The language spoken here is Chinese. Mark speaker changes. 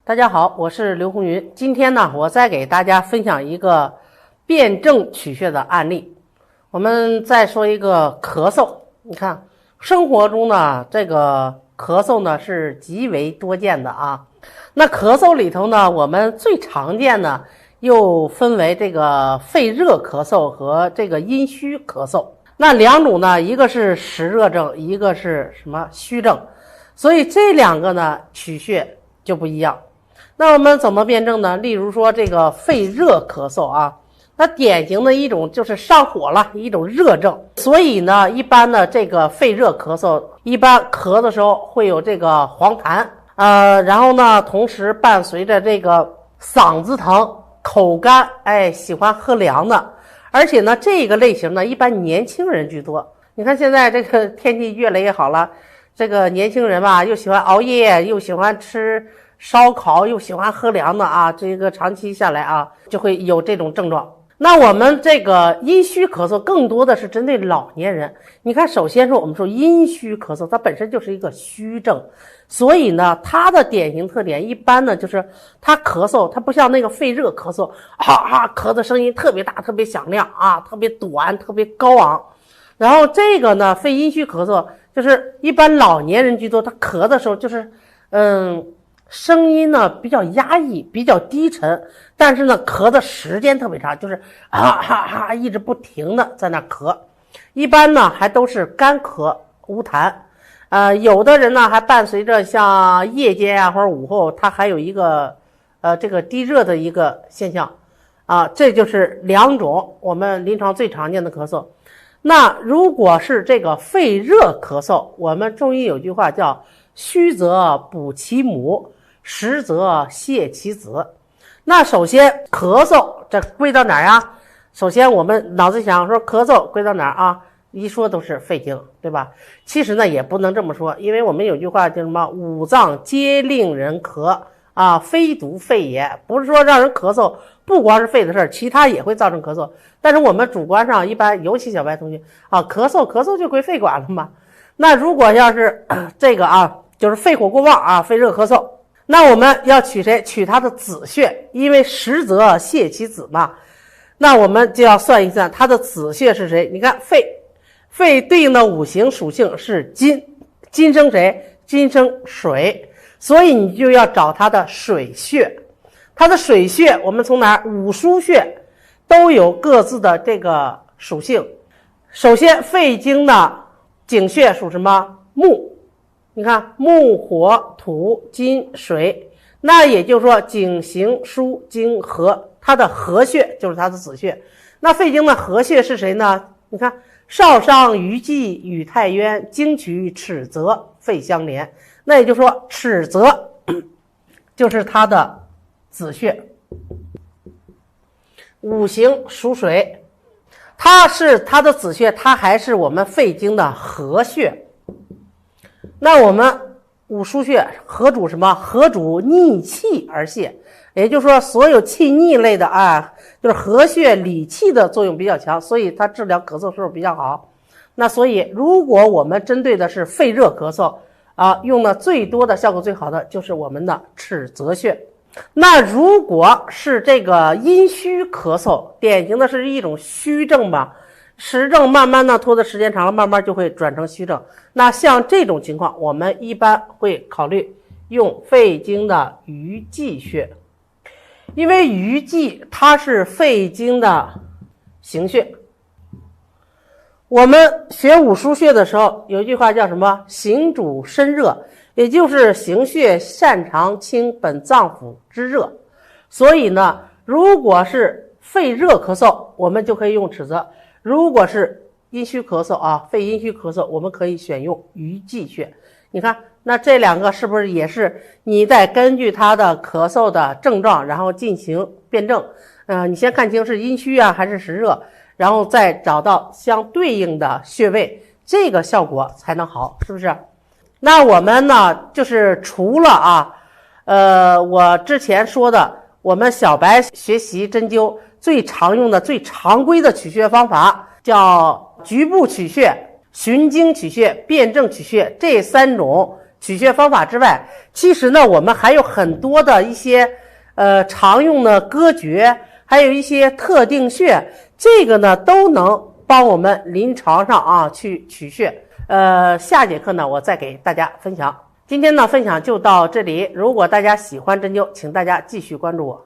Speaker 1: 大家好，我是刘红云。今天呢，我再给大家分享一个辩证取穴的案例。我们再说一个咳嗽。你看，生活中呢，这个咳嗽呢是极为多见的啊。那咳嗽里头呢，我们最常见的又分为这个肺热咳嗽和这个阴虚咳嗽。那两种呢，一个是实热症，一个是什么虚症，所以这两个呢取穴就不一样。那我们怎么辩证呢？例如说这个肺热咳嗽啊，它典型的一种就是上火了，一种热症。所以呢，一般的这个肺热咳嗽，一般咳的时候会有这个黄痰，然后呢，同时伴随着这个嗓子疼、口干，喜欢喝凉的。而且呢，这个类型呢，一般年轻人居多。你看现在这个天气越来越好了，这个年轻人吧，又喜欢熬夜，又喜欢吃烧烤，又喜欢喝凉的啊，这个长期下来啊，就会有这种症状。那我们这个阴虚咳嗽更多的是针对老年人。你看，首先说我们说阴虚咳嗽，它本身就是一个虚症，所以呢，它的典型特点一般呢就是它咳嗽，它不像那个肺热咳嗽，咳的声音特别大、特别响亮啊，特别短、特别高昂。然后这个呢，肺阴虚咳嗽就是一般老年人居多，他咳的时候就是声音呢比较压抑，比较低沉，但是呢咳的时间特别长，就是一直不停的在那咳。一般呢还都是干咳无痰，有的人呢还伴随着像夜间啊或者午后，他还有一个这个低热的一个现象啊，这就是两种我们临床最常见的咳嗽。那如果是这个肺热咳嗽，我们中医有句话叫虚则补其母，实则泻其子。那首先咳嗽这归到哪儿啊？首先我们脑子想说咳嗽归到哪儿啊？一说都是肺经，对吧？其实呢也不能这么说，因为我们有句话叫什么五脏皆令人咳啊，非独肺也。不是说让人咳嗽不光是肺的事儿，其他也会造成咳嗽。但是我们主观上一般，尤其小白同学啊，咳嗽就归肺管了嘛。那如果要是这个啊，就是肺火过旺啊，肺热咳嗽，那我们要取谁？取它的子穴，因为实则泻其子嘛。那我们就要算一算它的子穴是谁？你看肺对应的五行属性是金，金生谁？金生水，所以你就要找它的水穴。它的水穴我们从哪儿？五腧穴都有各自的这个属性。首先肺经的井穴属什么？木。你看木火土金水，那也就是说井行枢经合，它的合穴就是它的子穴。那肺经的合穴是谁呢？你看少商于季与太渊，经取尺泽，肺相连，那也就是说尺泽就是它的子穴。五行属水，它是它的子穴，它还是我们肺经的合穴。那我们五腧穴合主什么？合主逆气而泻，也就是说所有气逆类的啊，就是合穴理气的作用比较强，所以它治疗咳嗽时候比较好。那所以如果我们针对的是肺热咳嗽啊，用的最多的效果最好的就是我们的尺泽穴。那如果是这个阴虚咳嗽，典型的是一种虚症吧，实症慢慢呢拖的时间长了，慢慢就会转成虚症。那像这种情况，我们一般会考虑用肺经的鱼际穴，因为鱼际它是肺经的行穴。我们学五腧穴的时候有一句话叫什么？行主身热，也就是行穴擅长清本脏腑之热。所以呢，如果是肺热咳嗽，我们就可以用尺泽；如果是阴虚咳嗽啊，肺阴虚咳嗽，我们可以选用鱼际穴。你看，那这两个是不是也是你再根据它的咳嗽的症状，然后进行辩证？你先看清是阴虚啊还是实热，然后再找到相对应的穴位，这个效果才能好，是不是？那我们呢，就是除了我之前说的，我们小白学习针灸最常用的、最常规的取穴方法，叫局部取穴、循经取穴、辩证取穴，这三种取穴方法之外，其实呢，我们还有很多的一些常用的歌诀，还有一些特定穴，这个呢都能帮我们临床上啊去取穴。下节课呢我再给大家分享。今天呢分享就到这里，如果大家喜欢针灸，请大家继续关注我。